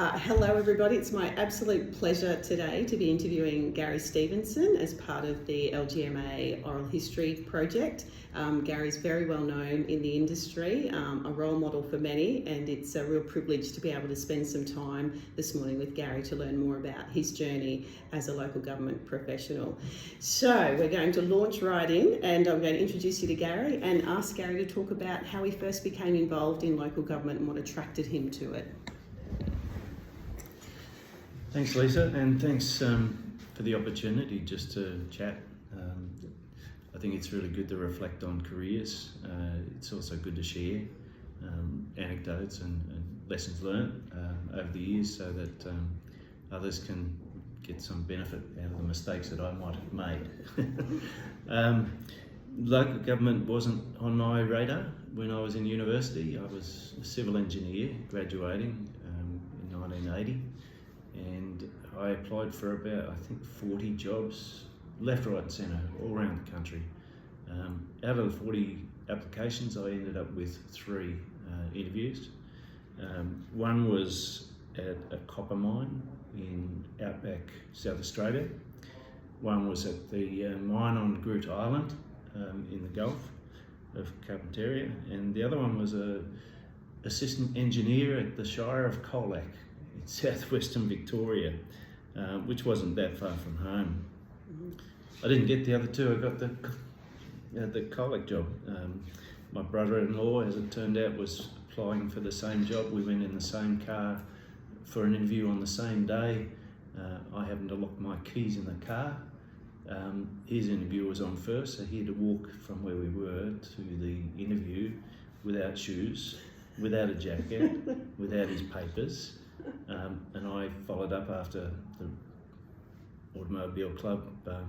Hello everybody, it's my absolute pleasure today to be interviewing Gary Stevenson as part of the LGMA Oral History Project. Gary's very well known in the industry, a role model for many, and it's a real privilege to be able to spend some time this morning with Gary to learn more about his journey as a local government professional. So we're going to launch right in, and I'm going to introduce you to Gary and ask Gary to talk about how he first became involved in local government and what attracted him to it. Thanks, Lisa, and thanks for the opportunity just to chat. I think it's really good to reflect on careers. It's also good to share anecdotes and lessons learned over the years so that others can get some benefit out of the mistakes that I might have made. Local government wasn't on my radar when I was in university. I was a civil engineer graduating in 1980. And I applied for about, I think, 40 jobs, left, right and centre, all around the country. Out of the 40 applications, I ended up with 3 interviews. One was at a copper mine in outback South Australia. One was at the mine on Groot Island in the Gulf of Carpentaria. And the other one was an assistant engineer at the Shire of Colac in southwestern Victoria, which wasn't that far from home. I didn't get the other 2. I got the Colac job. My brother-in-law, as it turned out, was applying for the same job. We went in the same car for an interview on the same day. I happened to lock my keys in the car. His interview was on first, so he had to walk from where we were to the interview without shoes, without a jacket, without his papers. And I followed up after the Automobile Club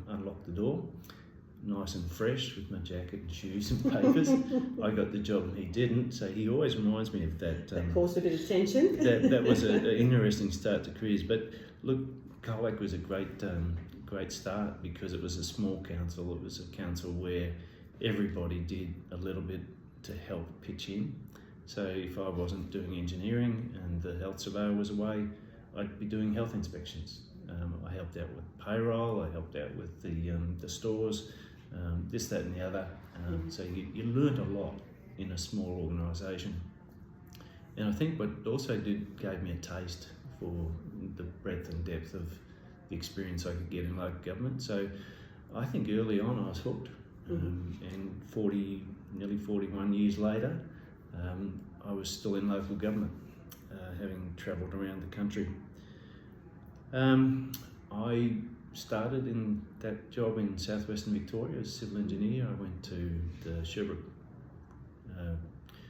unlocked the door, nice and fresh with my jacket and shoes and papers. I got the job and he didn't, so he always reminds me of that. That caused a bit of tension. that was an interesting start to careers. But look, Colac was a great start because it was a small council. It was a council where everybody did a little bit to help pitch in. So if I wasn't doing engineering and the health surveyor was away, I'd be doing health inspections. I helped out with payroll, I helped out with the stores, this, that and the other. So you learned a lot in a small organisation. And I think what also gave me a taste for the breadth and depth of the experience I could get in local government. So I think early on I was hooked. And nearly 41 years later, I was still in local government, having travelled around the country. I started in that job in southwestern Victoria as a civil engineer. I went to the Sherbrooke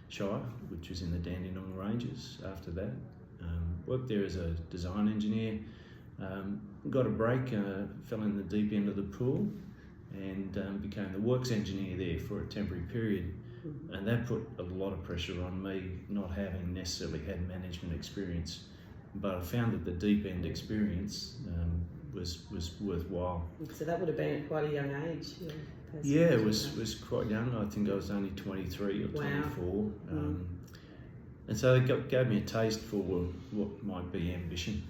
Shire, which was in the Dandenong Ranges after that. Worked there as a design engineer, got a break, fell in the deep end of the pool and became the works engineer there for a temporary period. And that put a lot of pressure on me, not having necessarily had management experience. But I found that the deep end experience was worthwhile. So that would have been at quite a young age. Yeah, it was quite young. I think I was only 23 or 24. Wow. And so it gave me a taste for what might be ambition.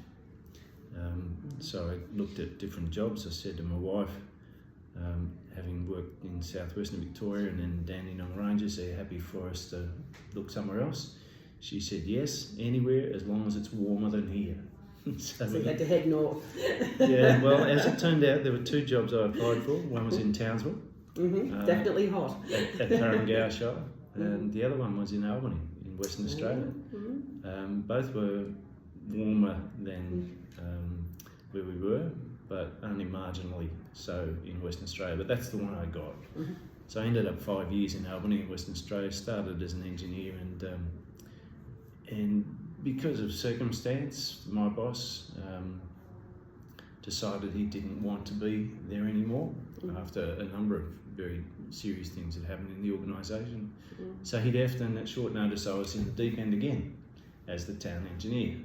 So I looked at different jobs. I said to my wife, having worked in southwestern Victoria and then Dandenong Ranges, they're happy for us to look somewhere else. She said yes, anywhere as long as it's warmer than here. So you had to head north. Yeah, well, as it turned out, there were 2 jobs I applied for. One was in Townsville. Definitely hot. At Tarrangower Shire, and the other one was in Albany, in Western Australia. Both were warmer than where we were, but only marginally so in Western Australia, but that's the one I got. So I ended up 5 years in Albany in Western Australia, started as an engineer and because of circumstance, my boss decided he didn't want to be there anymore after a number of very serious things that happened in the organisation. So he left, and at short notice I was in the deep end again as the town engineer.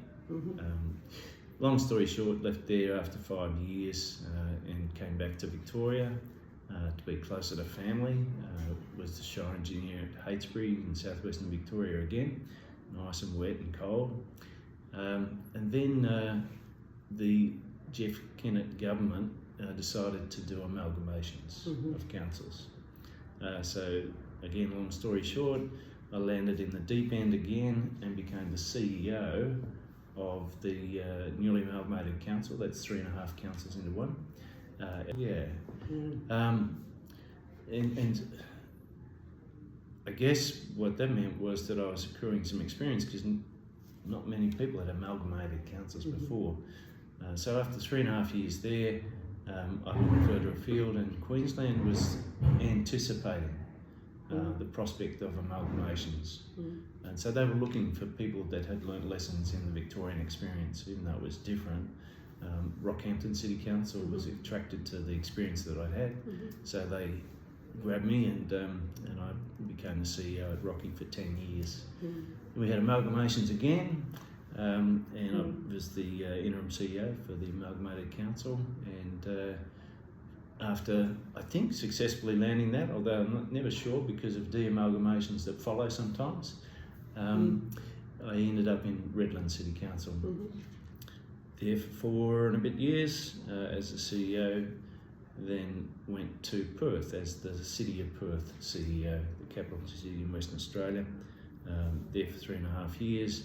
Long story short, left there after 5 years and came back to Victoria to be closer to family. Was the Shire engineer at Heytesbury in southwestern Victoria again, nice and wet and cold. And then the Jeff Kennett government decided to do amalgamations of councils. So again, long story short, I landed in the deep end again and became the CEO of the newly amalgamated council. That's 3.5 councils into one. And I guess what that meant was that I was accruing some experience, because not many people had amalgamated councils before. So after 3.5 years there, I looked further afield, and Queensland was anticipating the prospect of amalgamations. And so they were looking for people that had learnt lessons in the Victorian experience, even though it was different. Rockhampton City Council was attracted to the experience that I'd had, so they grabbed me, and I became the CEO at Rocky for 10 years. We had amalgamations again, and I was the interim CEO for the amalgamated council, and after, I think, successfully landing that, although I'm never sure because of de-amalgamations that follow sometimes, I ended up in Redland City Council. There for 4 and a bit years as the CEO, then went to Perth as the City of Perth CEO, the capital city in Western Australia. There for 3.5 years.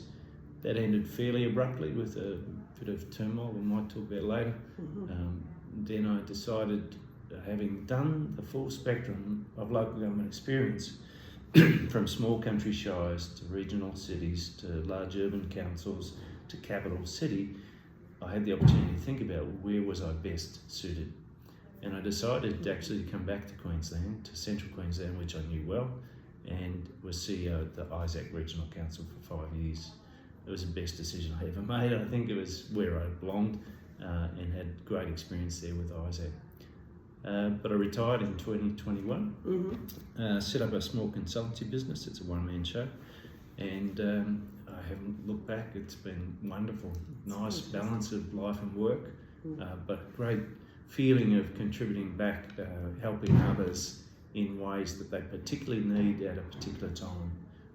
That ended fairly abruptly with a bit of turmoil we might talk about later. Then I decided, having done the full spectrum of local government experience, from small country shires to regional cities to large urban councils to capital city, I had the opportunity to think about where was I best suited. And I decided to actually come back to Queensland, to central Queensland, which I knew well, and was CEO at the Isaac Regional Council for 5 years. It was the best decision I ever made. I think it was where I belonged, and had great experience there with Isaac. But I retired in 2021, set up a small consultancy business. It's a one-man show, and I haven't looked back. It's been wonderful. Nice balance of life and work, but great feeling of contributing back, helping others in ways that they particularly need at a particular time.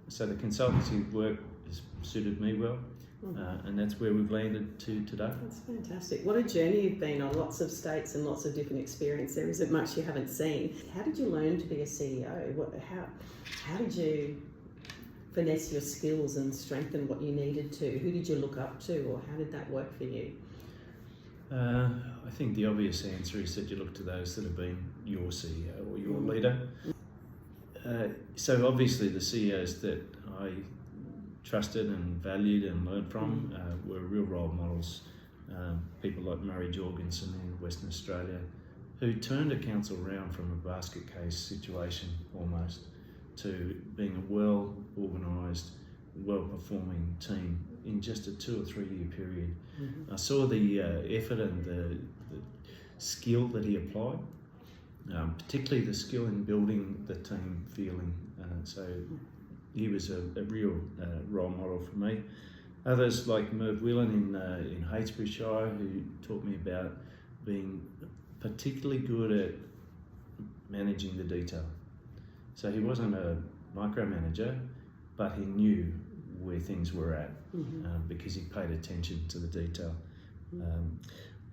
So the consultancy work has suited me well, and that's where we've landed to today. That's fantastic. What a journey you've been on, lots of states and lots of different experience. There isn't much you haven't seen. How did you learn to be a CEO? How did you finesse your skills and strengthen what you needed to? Who did you look up to, or how did that work for you? I think the obvious answer is that you look to those that have been your CEO or your leader. So obviously the CEOs that I trusted and valued and learned from were real role models. People like Murray Jorgensen in Western Australia, who turned a council around from a basket case situation almost to being a well-organised, well-performing team in just a 2 or 3 year period. I saw the effort and the skill that he applied, particularly the skill in building the team feeling. So he was a real role model for me. Others like Merv Whelan in Heytesbury Shire, who taught me about being particularly good at managing the detail. So he wasn't a micromanager, but he knew where things were at, because he paid attention to the detail.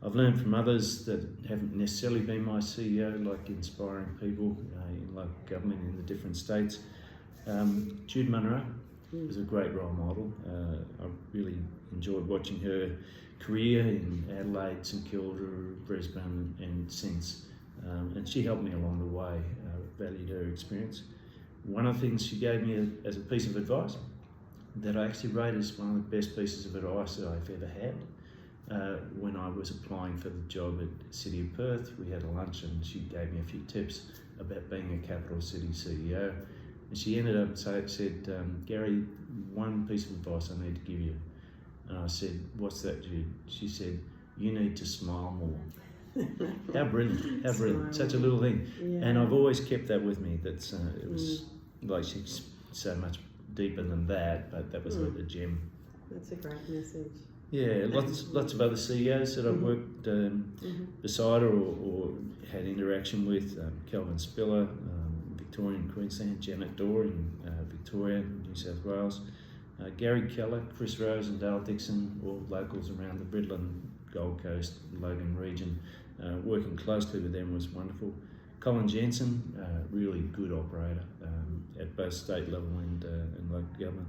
I've learned from others that haven't necessarily been my CEO, like inspiring people in local government in the different states. Jude Munro was a great role model. I really enjoyed watching her career in Adelaide, St Kilda, Brisbane and since. And she helped me along the way, valued her experience. One of the things she gave me as a piece of advice that I actually rate as one of the best pieces of advice that I've ever had. When I was applying for the job at City of Perth, we had a lunch and she gave me a few tips about being a capital city CEO. And she ended up said, Gary, one piece of advice I need to give you. And I said, what's that, Jude? She said, you need to smile more. How brilliant, how brilliant. Such a little thing. Yeah. And I've always kept that with me. That's it was like she's so much deeper than that, but that was like a gem. That's a great message. Yeah, lots of other CEOs that I've worked beside or had interaction with. Kelvin Spiller, Victorian Queensland, Janet Dorr in Victoria, New South Wales. Gary Keller, Chris Rose and Dale Dixon, all locals around the Bridland, Gold Coast, Logan region. Working closely with them was wonderful. Colin Jensen, really good operator at both state level and local government.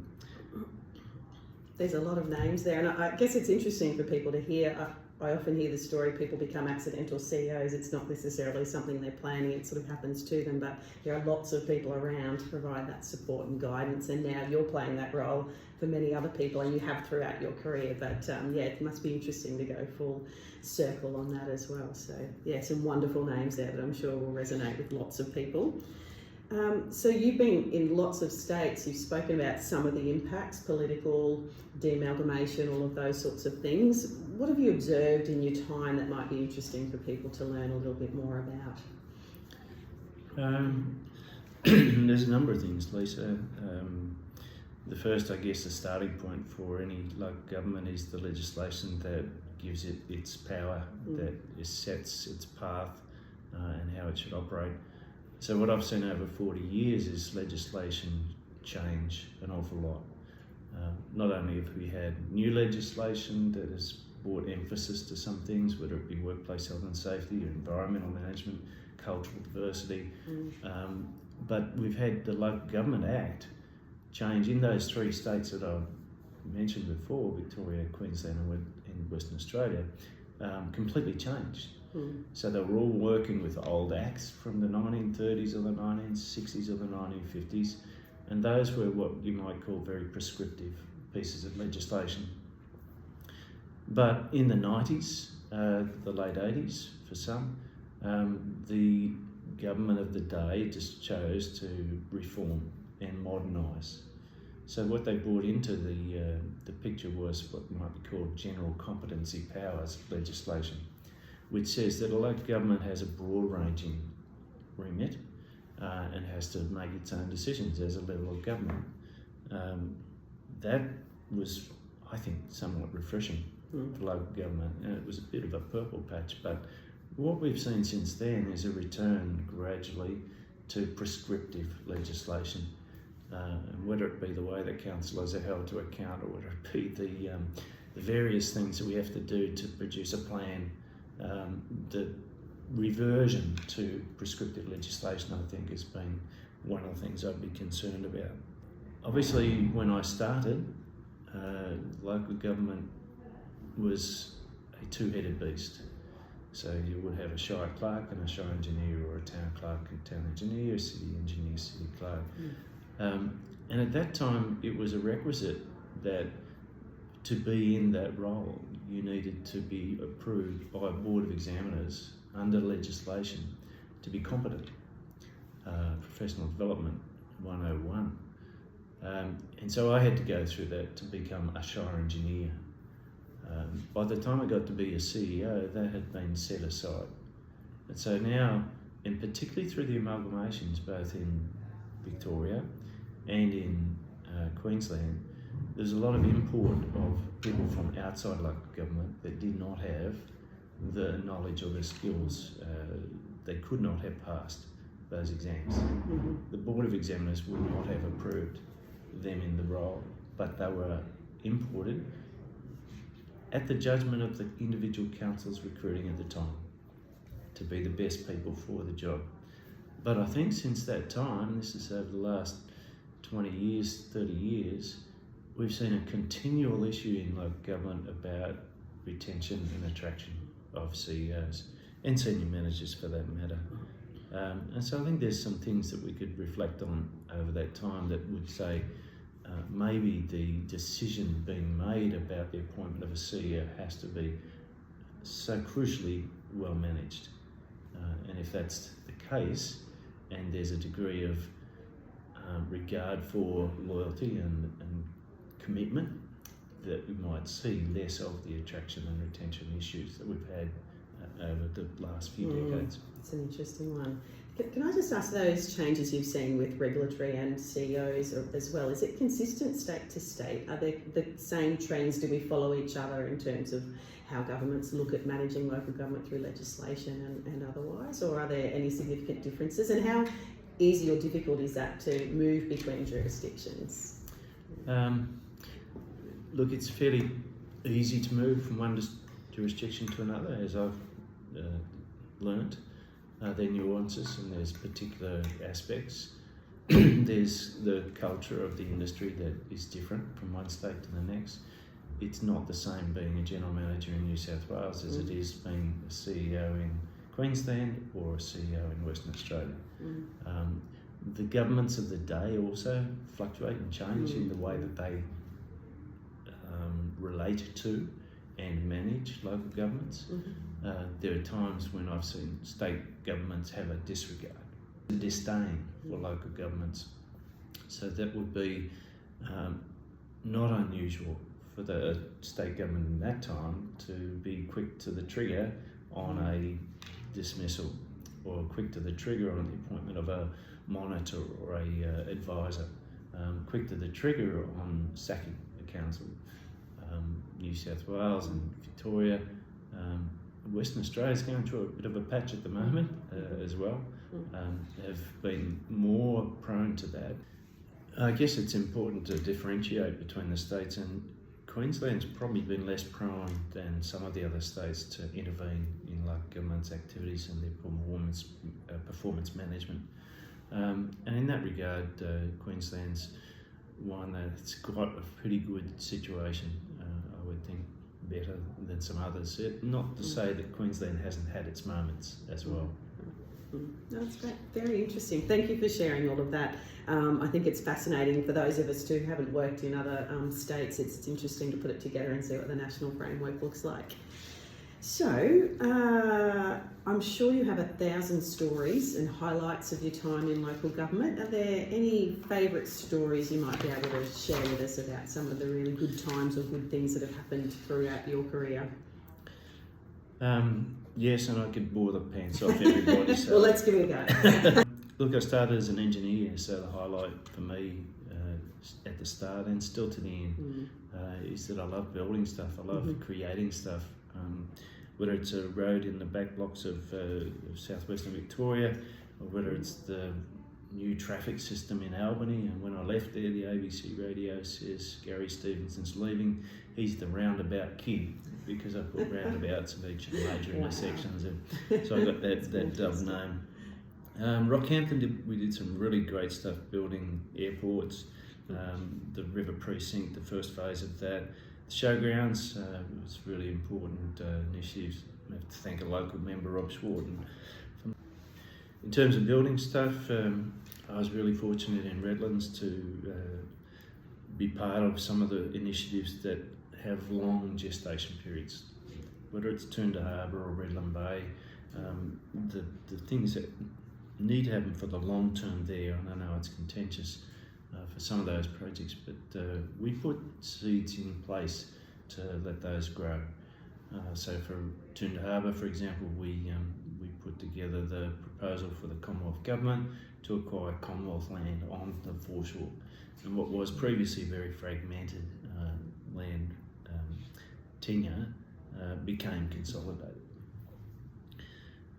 There's a lot of names there, and I guess it's interesting for people to hear. I often hear the story, people become accidental CEOs. It's not necessarily something they're planning, it sort of happens to them, but there are lots of people around to provide that support and guidance, and now you're playing that role for many other people, and you have throughout your career. But yeah, it must be interesting to go full circle on that as well. So yeah, some wonderful names there that I'm sure will resonate with lots of people. So you've been in lots of states, you've spoken about some of the impacts, political, de-amalgamation, all of those sorts of things. What have you observed in your time that might be interesting for people to learn a little bit more about? There's a number of things, Lisa. The first, I guess, the starting point for any local government is the legislation that gives it its power, that sets its path and how it should operate. So what I've seen over 40 years is legislation change an awful lot. Not only have we had new legislation that has brought emphasis to some things, whether it be workplace health and safety or environmental management, cultural diversity, but we've had the Local Government Act change in those 3 states that I've mentioned before, Victoria, Queensland and Western Australia, completely changed. So they were all working with old acts from the 1930s or the 1960s or the 1950s, and those were what you might call very prescriptive pieces of legislation. But in the 90s, the late 80s for some, the government of the day just chose to reform and modernise. So what they brought into the picture was what might be called general competency powers legislation, which says that a local government has a broad-ranging remit and has to make its own decisions as a level of government. That was, I think, somewhat refreshing for local government, and it was a bit of a purple patch, but what we've seen since then is a return gradually to prescriptive legislation, and whether it be the way that councillors are held to account or whether it be the various things that we have to do to produce a plan. The reversion to prescriptive legislation, I think, has been one of the things I'd be concerned about. Obviously, when I started, local government was a two-headed beast. So you would have a shire clerk and a shire engineer, or a town clerk and town engineer, a city engineer, city clerk. And at that time, it was a requisite that to be in that role, you needed to be approved by a board of examiners under legislation to be competent. Professional Development 101. And so I had to go through that to become a shire engineer. By the time I got to be a CEO, that had been set aside. And so now, and particularly through the amalgamations, both in Victoria and in Queensland, there's a lot of import of people from outside local government that did not have the knowledge or the skills. They could not have passed those exams. The Board of Examiners would not have approved them in the role, but they were imported at the judgment of the individual councils recruiting at the time to be the best people for the job. But I think since that time, this is over the last 20 years, 30 years, we've seen a continual issue in local government about retention and attraction of CEOs and senior managers for that matter. And so I think there's some things that we could reflect on over that time that would say maybe the decision being made about the appointment of a CEO has to be so crucially well managed. And if that's the case, and there's a degree of regard for loyalty and commitment, that we might see less of the attraction and retention issues that we've had over the last few decades. It's an interesting one. Can I just ask, those changes you've seen with regulatory and CEOs as well, is it consistent state to state? Are there the same trends? Do we follow each other in terms of how governments look at managing local government through legislation and otherwise, or are there any significant differences? And how easy or difficult is that to move between jurisdictions? Look, it's fairly easy to move from one jurisdiction to another, as I've learnt. There are nuances and there's particular aspects. There's the culture of the industry that is different from one state to the next. It's not the same being a general manager in New South Wales as it is being a CEO in Queensland or a CEO in Western Australia. The governments of the day also fluctuate and change in the way that they relate to and manage local governments. There are times when I've seen state governments have a disregard, a disdain for local governments. So that would be not unusual for the state government in that time to be quick to the trigger on a dismissal, or quick to the trigger on the appointment of a monitor or a advisor, quick to the trigger on sacking a council. New South Wales and Victoria, Western Australia is going through a bit of a patch at the moment as well, have been more prone to that. I guess it's important to differentiate between the states, and Queensland's probably been less prone than some of the other states to intervene in local government's activities and their performance management. And in that regard, Queensland's one that's got a pretty good situation, I would think, better than some others. Not to say that Queensland hasn't had its moments as well. That's great. Very interesting. Thank you for sharing all of that. I think it's fascinating for those of us who haven't worked in other states. It's interesting to put it together and see what the national framework looks like. So, I'm sure you have 1,000 stories and highlights of your time in local government. Are there any favourite stories you might be able to share with us about some of the really good times or good things that have happened throughout your career? Yes, and I could bore the pants off everybody. So. Well, let's give it a go. Look, I started as an engineer, so the highlight for me at the start and still to the end is that I love building stuff. I love creating stuff. Whether it's a road in the back blocks of southwestern Victoria, or whether it's the new traffic system in Albany, and when I left there, the ABC radio says Gary Stevenson's leaving. He's the roundabout kid, because I put roundabouts of each of the major intersections, and so I got that dove name. Rockhampton, we did some really great stuff building airports, the River Precinct, the first phase of that. The showgrounds was really important initiatives. I have to thank a local member, Rob Schwarten. In terms of building stuff, I was really fortunate in Redlands to be part of some of the initiatives that have long gestation periods. Whether it's Toondah Harbour or Redland Bay, the things that need to happen for the long term there, and I know it's contentious for some of those projects, but we put seeds in place to let those grow. So for Toondah Harbour, for example, we put together the proposal for the Commonwealth Government to acquire Commonwealth land on the foreshore, and what was previously very fragmented land tenure became consolidated.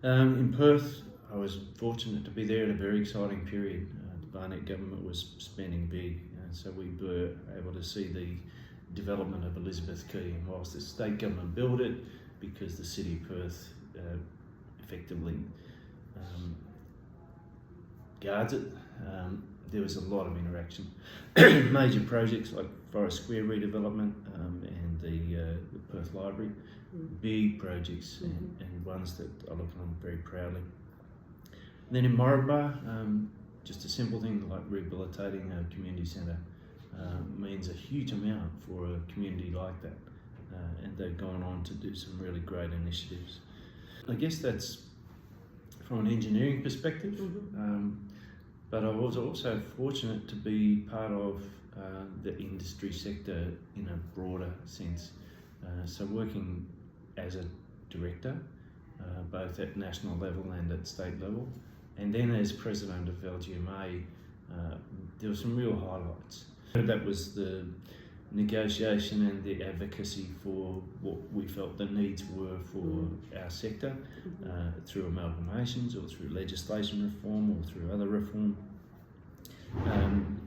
In Perth, I was fortunate to be there at a very exciting period. The Barnett government was spending big, so we were able to see the development of Elizabeth Quay, and whilst the state government built it, because the city of Perth effectively guards it, there was a lot of interaction. Major projects like Forest Square redevelopment and the Perth Library, big projects and ones that I look on very proudly. And then in Moranbah, just a simple thing like rehabilitating a community centre means a huge amount for a community like that, and they've gone on to do some really great initiatives. I guess that's from an engineering perspective, but I was also fortunate to be part of the industry sector in a broader sense. So working as a director, both at national level and at state level, and then as president of FLGMA, there were some real highlights. That was the negotiation and the advocacy for what we felt the needs were for our sector, through amalgamations or through legislation reform or through other reform.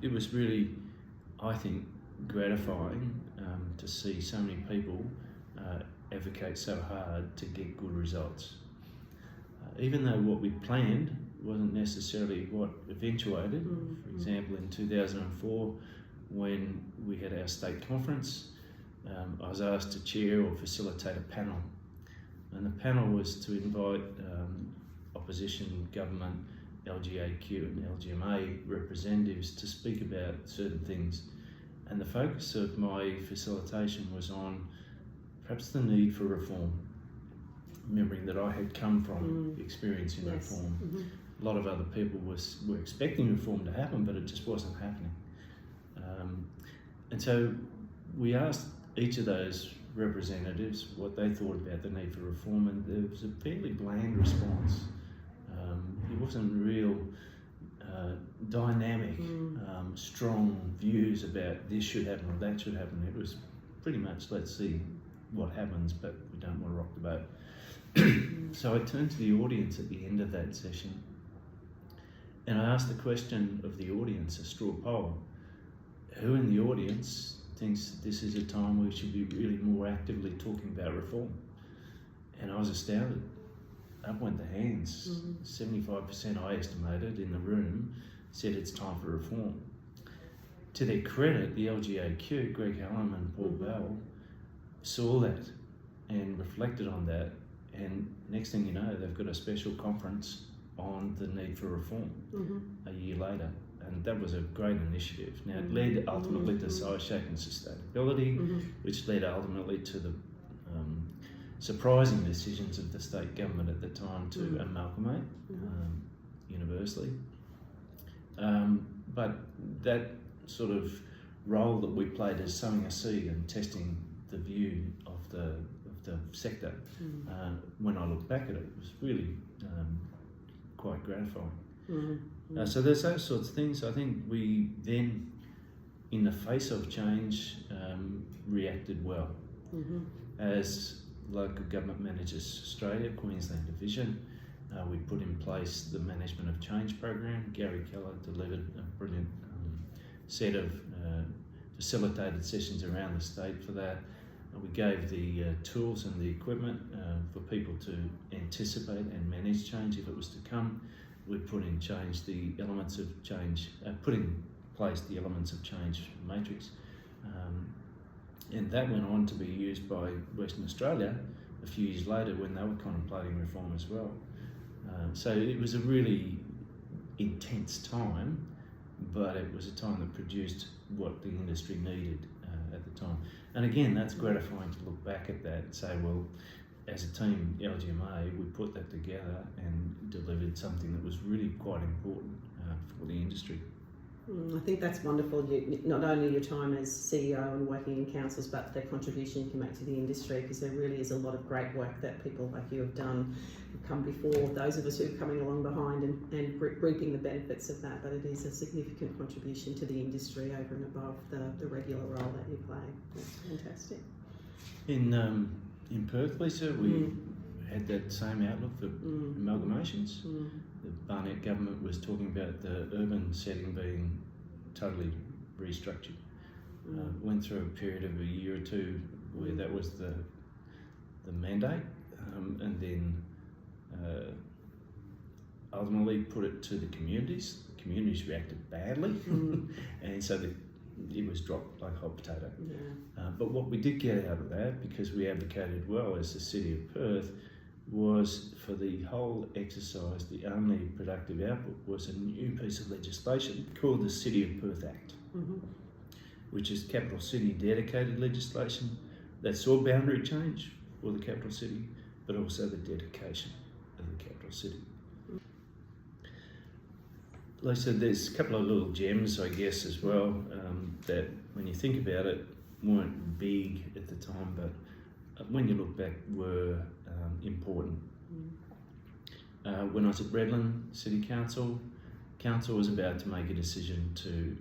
It was really, I think, gratifying to see so many people advocate so hard to get good results. Even though what we planned wasn't necessarily what eventuated. For example, in 2004, when we had our state conference, I was asked to chair or facilitate a panel. And the panel was to invite opposition, government, LGAQ and LGMA representatives to speak about certain things. And the focus of my facilitation was on perhaps the need for reform, remembering that I had come from experiencing reform. A lot of other people were expecting reform to happen, but it just wasn't happening. And so we asked each of those representatives what they thought about the need for reform, and there was a fairly bland response. It wasn't real dynamic, strong views about this should happen or that should happen. It was pretty much, let's see what happens, but we don't want to rock the boat. So I turned to the audience at the end of that session, and I asked the question of the audience, a straw poll: who in the audience thinks this is a time we should be really more actively talking about reform? And I was astounded. Up went the hands. 75% I estimated in the room said it's time for reform. To their credit, the LGAQ, Greg Hallam and Paul Bell, saw that and reflected on that, and next thing you know, they've got a special conference on the need for reform a year later. And that was a great initiative. Now, it led ultimately to size, shape and sustainability, which led ultimately to the surprising decisions of the state government at the time to amalgamate universally. But that sort of role that we played as sowing a seed and testing the view of the sector, when I look back at it, was really quite gratifying. So there's those sorts of things. I think we then, in the face of change, reacted well. As Local Government Managers Australia, Queensland Division, we put in place the Management of Change program. Gary Keller delivered a brilliant set of facilitated sessions around the state for that. We gave the tools and the equipment for people to anticipate and manage change if it was to come. We put in change the elements of change, put in place the elements of change matrix. And that went on to be used by Western Australia a few years later when they were contemplating reform as well. So it was a really intense time, but it was a time that produced what the industry needed at the time. And again, that's gratifying to look back at that and say, well, as a team, LGMA, we put that together and delivered something that was really quite important for the industry. I think that's wonderful. Not only your time as CEO and working in councils, but the contribution you can make to the industry, because there really is a lot of great work that people like you have done, who've come before, those of us who are coming along behind and reaping the benefits of that. But it is a significant contribution to the industry over and above the regular role that you play. That's fantastic. In Perth, Lisa, we had that same outlook for amalgamations. The Barnett government was talking about the urban setting being totally restructured. Went through a period of a year or two where that was the mandate, and then ultimately put it to the communities. The communities reacted badly, and so it was dropped like a hot potato. But what we did get out of that, because we advocated well as the City of Perth, was for the whole exercise, the only productive output was a new piece of legislation called the City of Perth Act, which is capital city dedicated legislation that saw boundary change for the capital city, but also the dedication of the capital city. Lisa, there's a couple of little gems, I guess, as well, that when you think about it, weren't big at the time, but when you look back, were important. When I was at Redland City Council was about to make a decision to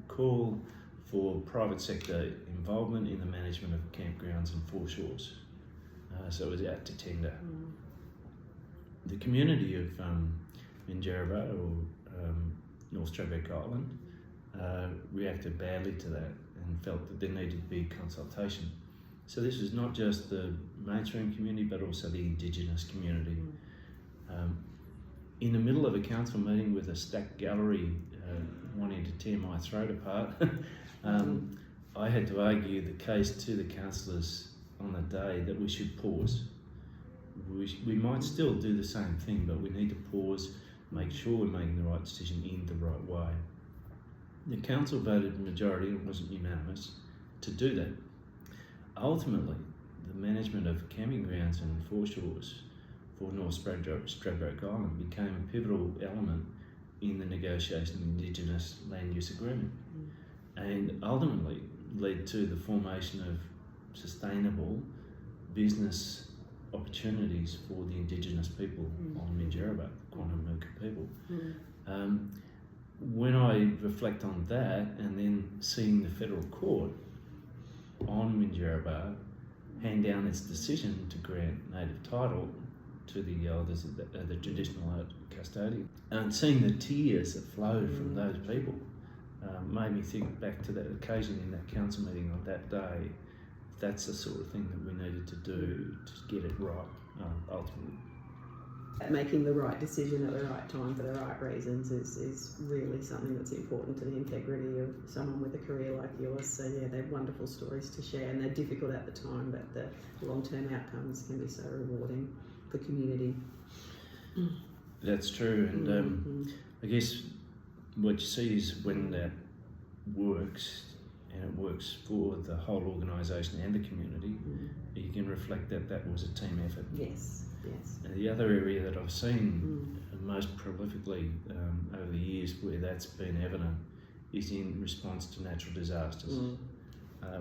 call for private sector involvement in the management of campgrounds and foreshores. So it was out to tender. The community of Minjarra or North Stradbroke Island reacted badly to that, and felt that there needed to be consultation. So this was not just the mainstream community, but also the Indigenous community. In the middle of a council meeting with a stacked gallery wanting to tear my throat apart, I had to argue the case to the councillors on the day that we should pause. We might still do the same thing, but we need to pause, make sure we're making the right decision in the right way. The council voted majority, it wasn't unanimous, to do that. Ultimately, the management of camping grounds and foreshores for North Stradbroke Island became a pivotal element in the negotiation of the Indigenous Land Use Agreement, and ultimately led to the formation of sustainable business opportunities for the Indigenous people on Minjerribah, Quandamooka people. When I reflect on that, and then seeing the federal court on Minjerribah hand down its decision to grant native title to the elders of the traditional custodian, and seeing the tears that flowed from those people made me think back to that occasion in that council meeting on that day. That's the sort of thing that we needed to do to get it right, ultimately. Making the right decision at the right time for the right reasons is really something that's important to the integrity of someone with a career like yours. So yeah, they're wonderful stories to share, and they're difficult at the time, but the long-term outcomes can be so rewarding for community. That's true, and I guess what you see is when that works, and it works for the whole organisation and the community, you can reflect that that was a team effort. Yes, yes. And the other area that I've seen most prolifically over the years where that's been evident is in response to natural disasters.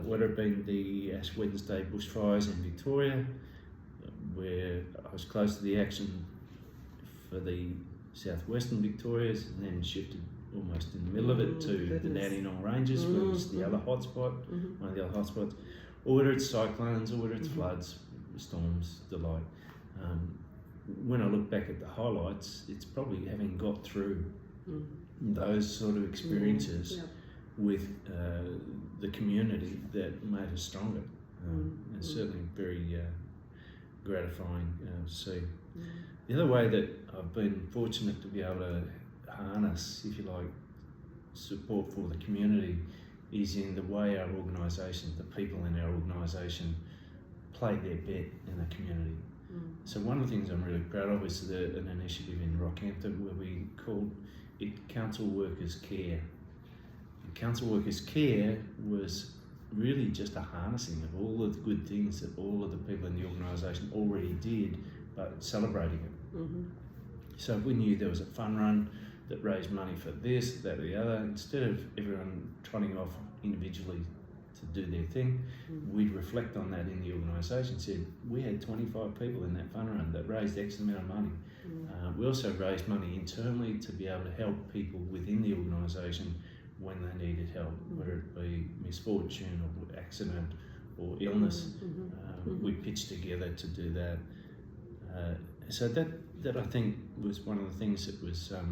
Whether it been the Ash Wednesday bushfires in Victoria, where I was close to the action for the southwestern Victorias, and then shifted almost in the middle of it to the Dandenong Ranges, which is the other hotspot, one of the other hotspots, or whether it's cyclones, or whether it's floods, storms, the like. When I look back at the highlights, it's probably having got through those sort of experiences with the community that made us stronger. And certainly very gratifying to see. The other way that I've been fortunate to be able to harness, if you like, support for the community is in the way our organisation, the people in our organisation play their bet in the community. So one of the things I'm really proud of is an initiative in Rockhampton where we called it Council Workers Care. And Council Workers Care was really just a harnessing of all of the good things that all of the people in the organisation already did, but celebrating it. So if we knew there was a fun run that raised money for this, that or the other, instead of everyone trotting off individually to do their thing, we'd reflect on that in the organisation, said we had 25 people in that fun run that raised X amount of money. We also raised money internally to be able to help people within the organisation when they needed help, whether it be misfortune or accident or illness. We pitched together to do that. So that I think was one of the things that was a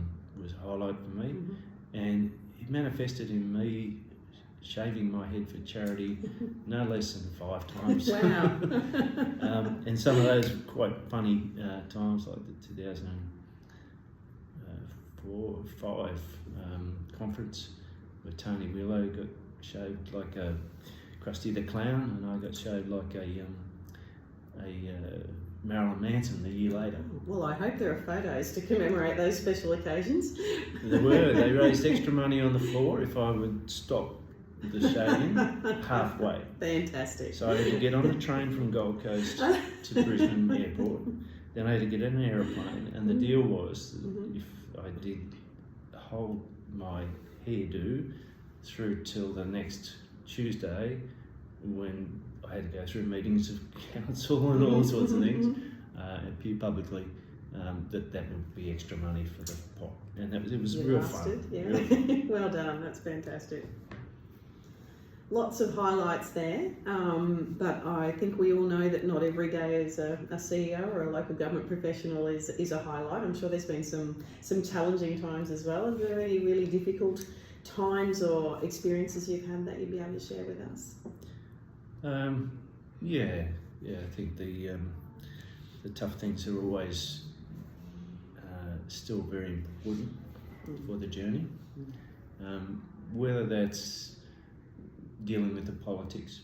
highlight for me, and it manifested in me shaving my head for charity no less than 5 times. Wow. And some of those quite funny times, like the 2004 or 5 conference where Tony Willow got shaved like a Krusty the Clown, and I got shaved like a Marilyn Manson a year later. Well, I hope there are photos to commemorate those special occasions. There were. They raised extra money on the floor if I would stop the shaving halfway. Fantastic. So I had to get on the train from Gold Coast to Brisbane Airport. Then I had to get in an aeroplane, and the deal was if I did hold my hairdo through till the next Tuesday, when I had to go through meetings of council and all sorts of things, and appear publicly, that would be extra money for the pot, and it was real fun. Yeah. Real fun. Well done. That's fantastic. Lots of highlights there, but I think we all know that not every day as a CEO or a local government professional is a highlight. I'm sure there's been some challenging times as well. Are there any really difficult times or experiences you've had that you'd be able to share with us? I think the tough things are always still very important for the journey. Whether that's dealing with the politics,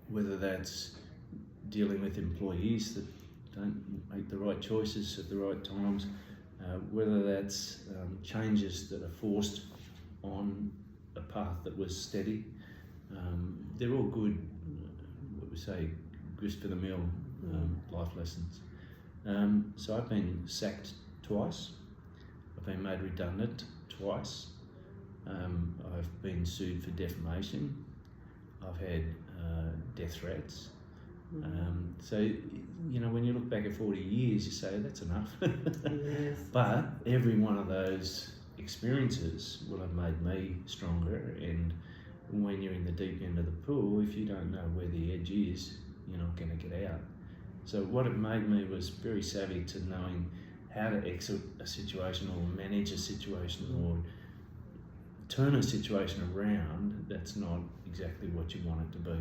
whether that's dealing with employees that don't make the right choices at the right times, whether that's changes that are forced on a path that was steady. They're all good, what we say, grist for the mill life lessons. So I've been sacked twice, I've been made redundant twice, I've been sued for defamation, I've had death threats. So, when you look back at 40 years, you say, that's enough. Yes. But every one of those experiences will have made me stronger, and when you're in the deep end of the pool, if you don't know where the edge is, you're not going to get out. So what it made me was very savvy to knowing how to exit a situation or manage a situation or turn a situation around that's not exactly what you want it to be.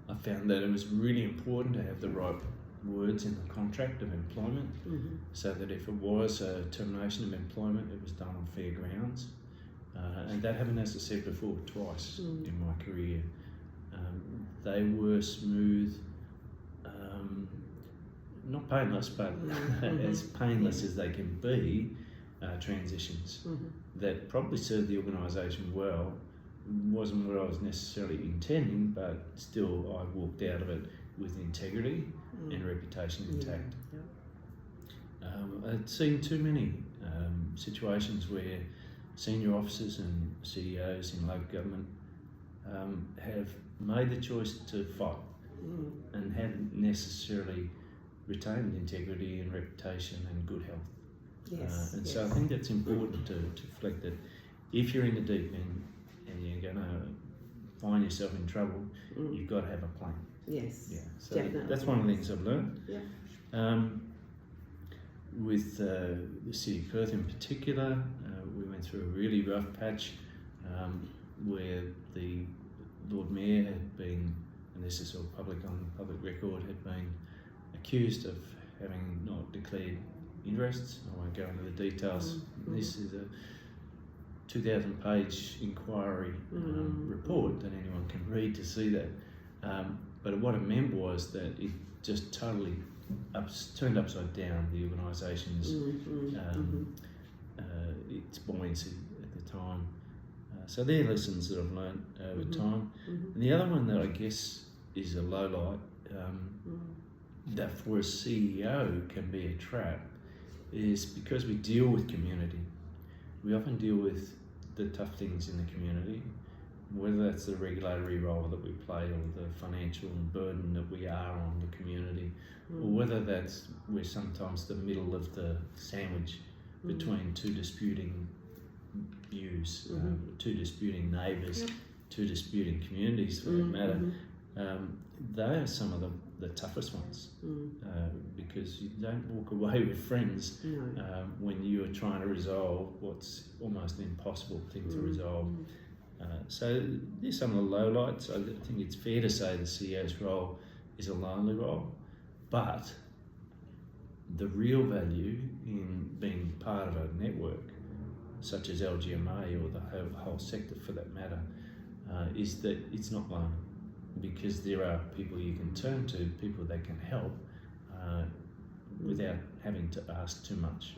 I found that it was really important to have the right words in the contract of employment, so that if it was a termination of employment, it was done on fair grounds. And that happened, as I said before, twice in my career. They were smooth, not painless, but as painless as they can be, transitions that probably served the organisation well. Wasn't what I was necessarily intending, but still I walked out of it with integrity and reputation intact. I'd seen too many situations where senior officers and CEOs in local government have made the choice to fight and haven't necessarily retained integrity and reputation and good health. So I think that's important to reflect that if you're in the deep end and you're going to find yourself in trouble, you've got to have a plan. Yes. Yeah. So definitely. that's one of the things I've learned. Yeah. With the City of Perth in particular, we went through a really rough patch where the Lord Mayor had been, and this is all public record, had been accused of having not declared interests. I won't go into the details. This is a 2,000-page inquiry report that anyone can read to see that. But what it meant was that it just totally turned upside down the organisation's its buoyancy at the time. So they're lessons that I've learned over time. And the other one that I guess is a low light, that for a CEO can be a trap, is because we deal with community. We often deal with the tough things in the community, whether that's the regulatory role that we play or the financial burden that we are on the community, or whether that's we're sometimes the middle of the sandwich between two disputing views, two disputing neighbours, two disputing communities for that matter. They are some of the toughest ones because you don't walk away with friends when you are trying to resolve what's almost an impossible thing to resolve. So there's some of the lowlights. I think it's fair to say the CEO's role is a lonely role, but the real value in being part of a network such as LGMA or the whole sector for that matter is that it's not lonely, because there are people you can turn to, people that can help without having to ask too much.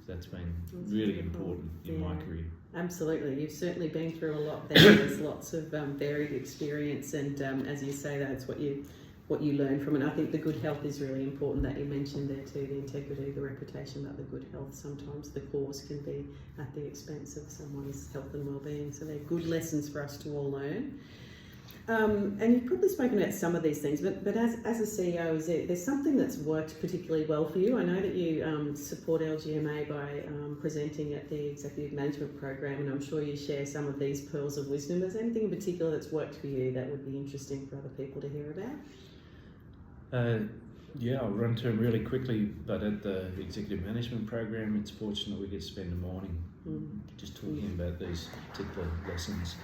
That's been really important in my career. Absolutely, you've certainly been through a lot there. There's lots of varied experience, and as you say, that's what you learn from it. I think the good health is really important that you mentioned there too, the integrity, the reputation, that the good health, sometimes the cause can be at the expense of someone's health and well-being. So they're good lessons for us to all learn. And you've probably spoken about some of these things, but as a CEO, there's something that's worked particularly well for you? I know that you support LGMA by presenting at the Executive Management Program, and I'm sure you share some of these pearls of wisdom. Is there anything in particular that's worked for you that would be interesting for other people to hear about? Yeah, I'll run to them really quickly, but at the Executive Management Program, it's fortunate we get to spend the morning just talking about these particular lessons.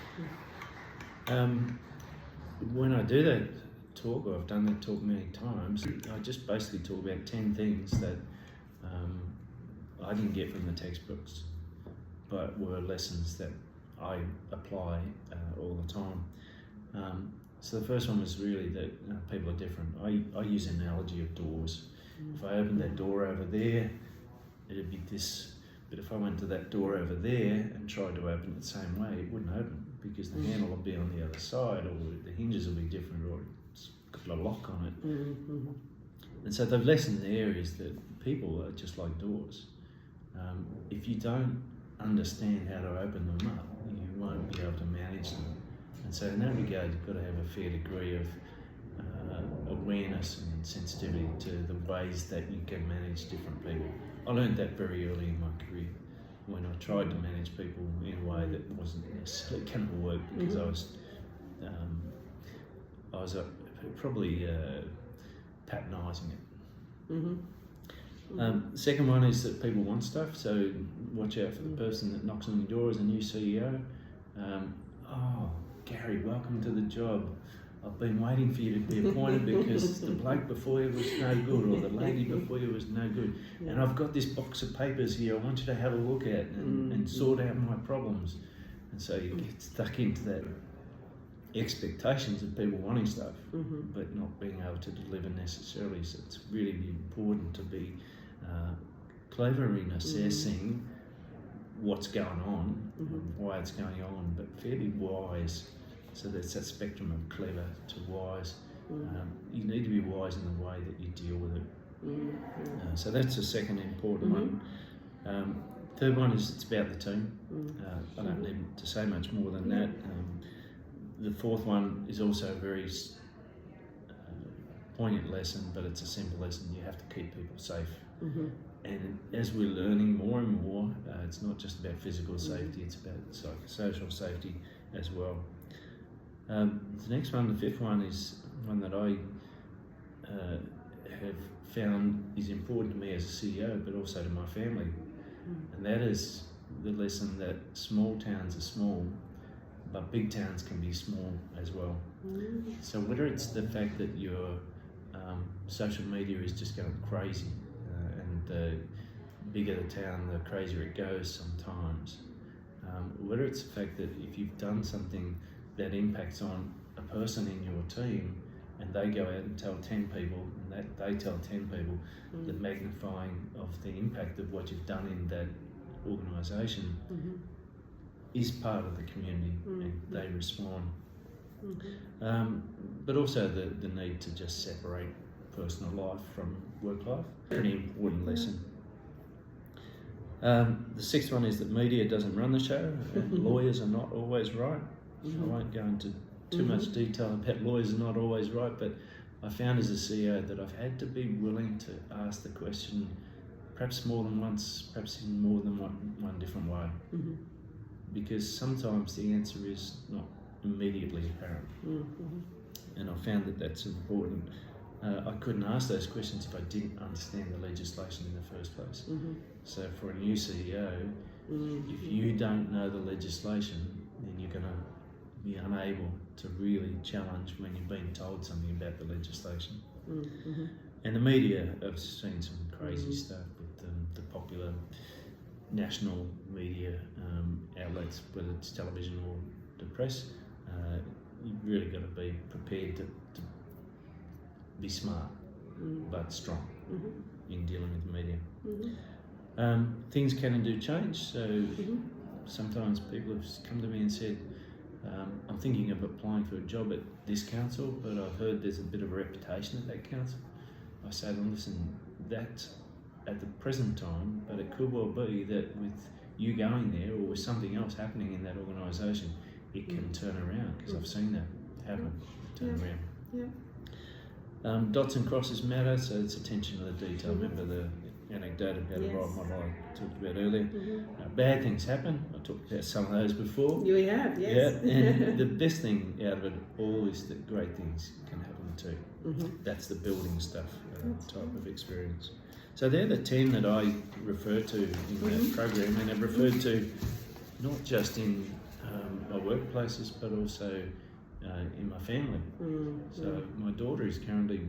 When I do that talk, or I've done that talk many times, I just basically talk about 10 things that I didn't get from the textbooks, but were lessons that I apply all the time. So the first one was really that people are different. I use an analogy of doors. If I opened that door over there, it'd be this. But if I went to that door over there and tried to open it the same way, it wouldn't open because the handle would be on the other side, or the hinges will be different, or it's got a lock on it. And so the lesson there is that people are just like doors. If you don't understand how to open them up, you won't be able to manage them. And so in that regard, you've got to have a fair degree of awareness and sensitivity to the ways that you can manage different people. I learned that very early in my career when I tried to manage people in a way that wasn't necessarily going to work because I was probably patronising it. The second one is that people want stuff, so watch out for the person that knocks on your door as a new CEO. Oh, Gary, welcome to the job. I've been waiting for you to be appointed because the bloke before you was no good, or the lady before you was no good. And I've got this box of papers here I want you to have a look at and sort out my problems. And so you get stuck into that expectations of people wanting stuff, but not being able to deliver necessarily. So it's really important to be clever in assessing what's going on, why it's going on, but fairly wise. So there's that spectrum of clever to wise. You need to be wise in the way that you deal with it. So that's the second important one. Third one is it's about the team. I don't need to say much more than that. The fourth one is also a very poignant lesson, but it's a simple lesson. You have to keep people safe. And as we're learning more and more, it's not just about physical safety, it's about psychosocial safety as well. The next one, the fifth one, is one that I have found is important to me as a CEO, but also to my family. And that is the lesson that small towns are small, but big towns can be small as well. So whether it's the fact that your social media is just going crazy, and the bigger the town, the crazier it goes sometimes, whether it's the fact that if you've done something that impacts on a person in your team and they go out and tell 10 people and that they tell 10 people, the magnifying of the impact of what you've done in that organisation is part of the community and they respond. But also the need to just separate personal life from work life, pretty important lesson. The sixth one is that media doesn't run the show and lawyers are not always right. I won't go into too much detail about lawyers are not always right, but I found as a CEO that I've had to be willing to ask the question perhaps more than once, perhaps in more than one different way. Because sometimes the answer is not immediately apparent. And I found that that's important. I couldn't ask those questions if I didn't understand the legislation in the first place. So for a new CEO, if you don't know the legislation, then you're going to be unable to really challenge when you've been told something about the legislation. And the media have seen some crazy stuff with the popular national media outlets, whether it's television or the press. You've really got to be prepared to be smart but strong in dealing with the media. Things can and do change, so sometimes people have come to me and said, I'm thinking of applying for a job at this council, but I've heard there's a bit of a reputation at that council. I say to them, listen, that's at the present time, but it could well be that with you going there or with something else happening in that organisation, it can turn around, because I've seen that happen, turn around. Dots and crosses matter, so it's attention to the detail. Remember the anecdote about a role model I talked about earlier. Bad things happen. I talked about some of those before. You have, yes. Yeah, and the best thing out of it all is that great things can happen too. That's the building stuff type of experience. So they're the 10 that I refer to in that program, and I've referred to not just in my workplaces, but also in my family. So my daughter is currently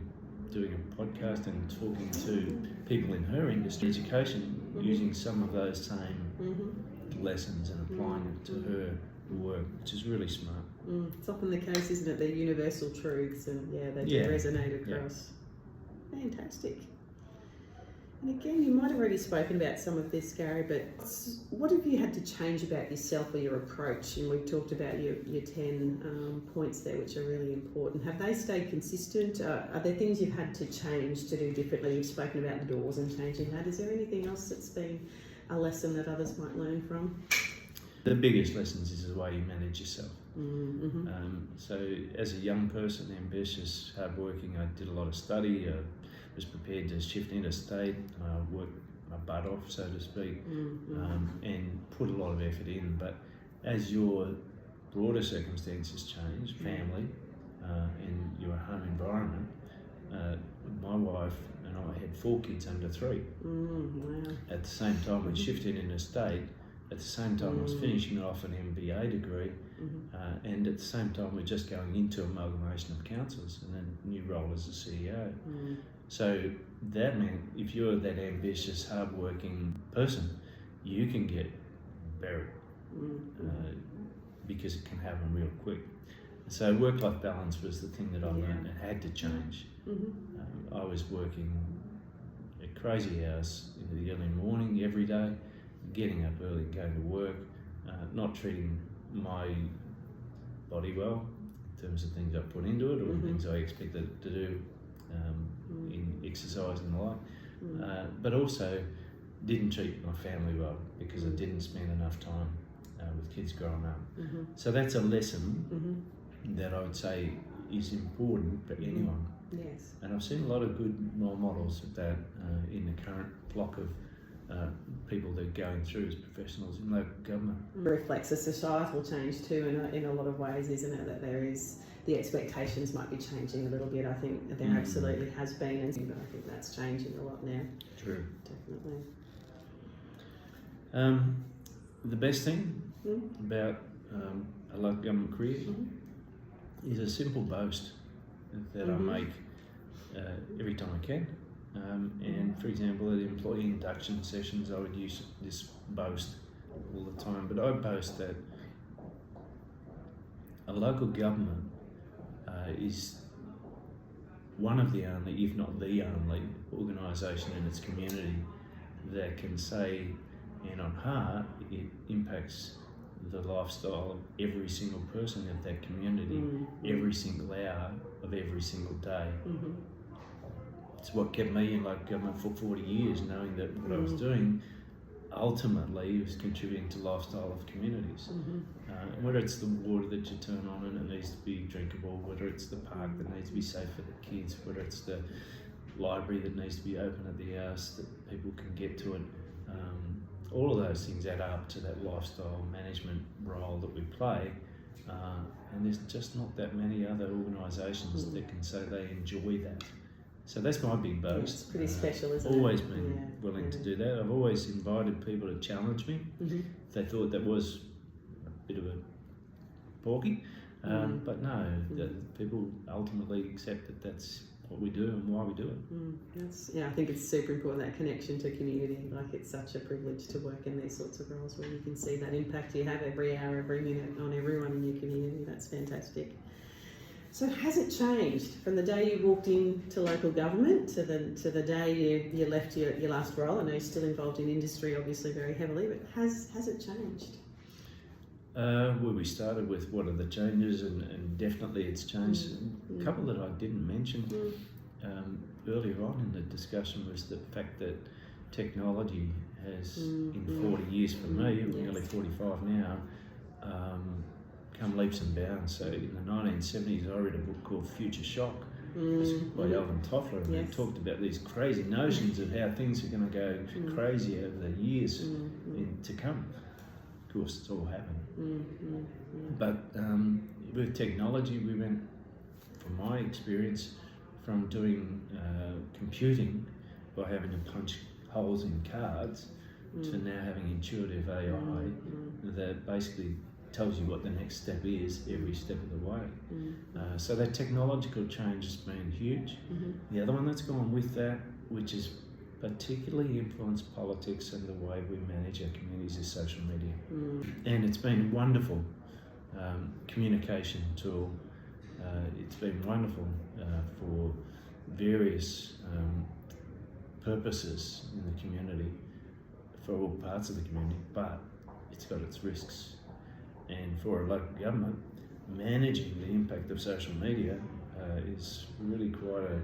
doing a podcast and talking to people in her industry, education, using some of those same lessons and applying it to her work, which is really smart. It's often the case, isn't it? They're universal truths, and they do resonate across. Fantastic. And again, you might have already spoken about some of this, Gary, but what have you had to change about yourself or your approach? And we've talked about your 10 points there, which are really important. Have they stayed consistent? Are there things you've had to change to do differently? You've spoken about the doors and changing that. Is there anything else that's been a lesson that others might learn from? The biggest lessons is the way you manage yourself. So as a young person, ambitious, hardworking, I did a lot of study, was prepared to shift interstate, work my butt off, so to speak, and put a lot of effort in. But as your broader circumstances change, family and your home environment, my wife and I had 4 kids under 3. Wow. At the same time, we shifted interstate. At the same time, I was finishing off an MBA degree, and at the same time, we're just going into amalgamation of councils and a new role as a CEO. So that meant if you're that ambitious, hard-working person, you can get buried because it can happen real quick. So work-life balance was the thing that I learned and had to change. I was working at crazy hours in the early morning every day, getting up early, going to work, not treating my body well in terms of things I put into it or things I expected to do in exercise and the like, but also didn't treat my family well because I didn't spend enough time with kids growing up. So that's a lesson that I would say is important for anyone. Yes. And I've seen a lot of good role models of that in the current block of people that are going through as professionals in local government. Reflects a societal change too in a lot of ways, isn't it? That there is, the expectations might be changing a little bit. I think there absolutely has been, and I think that's changing a lot now. True. Definitely. The best thing about a local government career is a simple boast that I make every time I can. And for example, at employee induction sessions, I would use this boast all the time. But I boast that a local government is one of the only, if not the only, organisation in its community that can say, and on heart, it impacts the lifestyle of every single person of that community, every single hour of every single day. It's what kept me in local government for 40 years, knowing that what I was doing ultimately was contributing to lifestyle of communities. Whether it's the water that you turn on and it needs to be drinkable, whether it's the park that needs to be safe for the kids, whether it's the library that needs to be open at the hours that people can get to it. All of those things add up to that lifestyle management role that we play. And there's just not that many other organisations that can say they enjoy that. So that's my big boast. It's pretty special, isn't always it? been willing to do that. I've always invited people to challenge me if they thought that was a bit of a porky. But no, people ultimately accept that that's what we do and why we do it. I think it's super important, that connection to community. Like, it's such a privilege to work in these sorts of roles where you can see that impact you have every hour, every minute on everyone in your community. That's fantastic. So has it changed from the day you walked into local government to the day you left your last role? I know you're still involved in industry, obviously very heavily, but has it changed? Well, we started with what are the changes, and definitely it's changed. A couple that I didn't mention earlier on in the discussion was the fact that technology has, in 40 years for me, we're nearly 45 now, come leaps and bounds. So in the 1970s, I read a book called Future Shock by Alvin Toffler, and they talked about these crazy notions of how things are going to go crazy over the years to come. Of course, it's all happened. But with technology, we went, from my experience, from doing computing by having to punch holes in cards to now having intuitive AI that basically tells you what the next step is every step of the way. So that technological change has been huge. The other one that's gone with that, which has particularly influenced politics and the way we manage our communities, is social media. And it's been a wonderful communication tool. It's been wonderful for various purposes in the community, for all parts of the community, but it's got its risks. And for a local government, managing the impact of social media is really quite a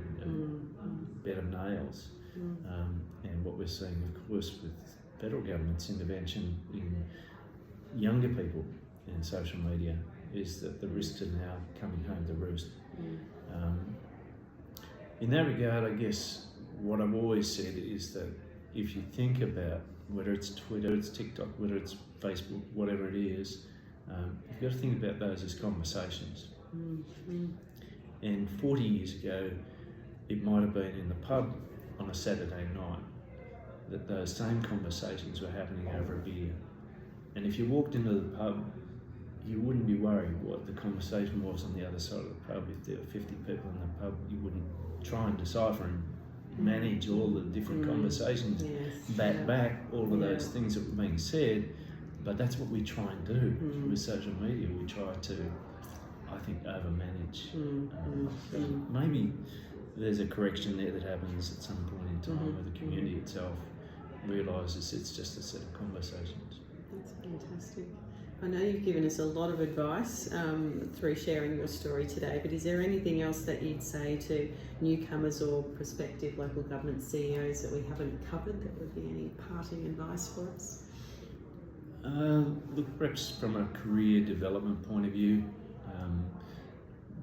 bed of nails. And what we're seeing, of course, with federal government's intervention in younger people in social media is that the risks are now coming home to roost. In that regard, I guess what I've always said is that if you think about whether it's Twitter, it's TikTok, whether it's Facebook, whatever it is, you've got to think about those as conversations. And 40 years ago, it might have been in the pub on a Saturday night that those same conversations were happening over a beer. And if you walked into the pub, you wouldn't be worried what the conversation was on the other side of the pub. If there were 50 people in the pub, you wouldn't try and decipher and manage all the different conversations, back all of those things that were being said. But that's what we try and do with social media. We try to, I think, over-manage. Maybe there's a correction there that happens at some point in time where the community itself realises it's just a set of conversations. That's fantastic. I know you've given us a lot of advice through sharing your story today, but is there anything else that you'd say to newcomers or prospective local government CEOs that we haven't covered that would be any parting advice for us? Look, perhaps from a career development point of view,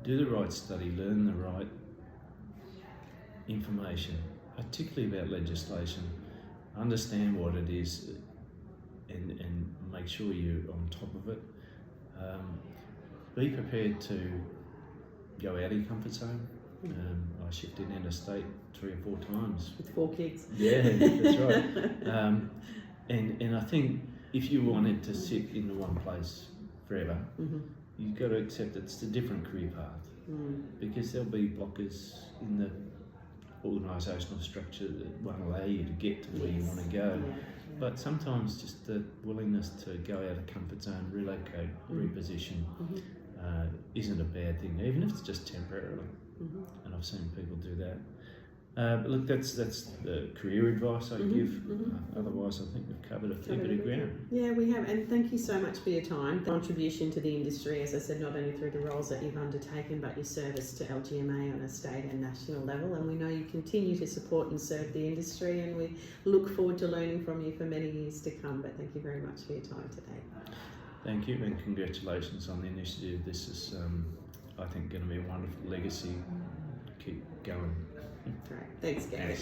do the right study, learn the right information, particularly about legislation, understand what it is, and make sure you're on top of it. Be prepared to go out of your comfort zone. I shifted interstate 3 or 4 times. With 4 kids. Yeah, that's right. And I think if you wanted to sit in the one place forever, you've got to accept it's a different career path, because there'll be blockers in the organisational structure that won't allow you to get to where you want to go. But sometimes just the willingness to go out of comfort zone, relocate, reposition isn't a bad thing, even if it's just temporarily. And I've seen people do that. But look, that's the career advice I give. Otherwise, I think we've covered a fair bit of ground. Yeah, we have, and thank you so much for your time. Contribution to the industry, as I said, not only through the roles that you've undertaken, but your service to LGMA on a state and national level. And we know you continue to support and serve the industry, and we look forward to learning from you for many years to come. But thank you very much for your time today. Thank you, and congratulations on the initiative. This is, I think, going to be a wonderful legacy. Keep going. Great. Thanks, Gary.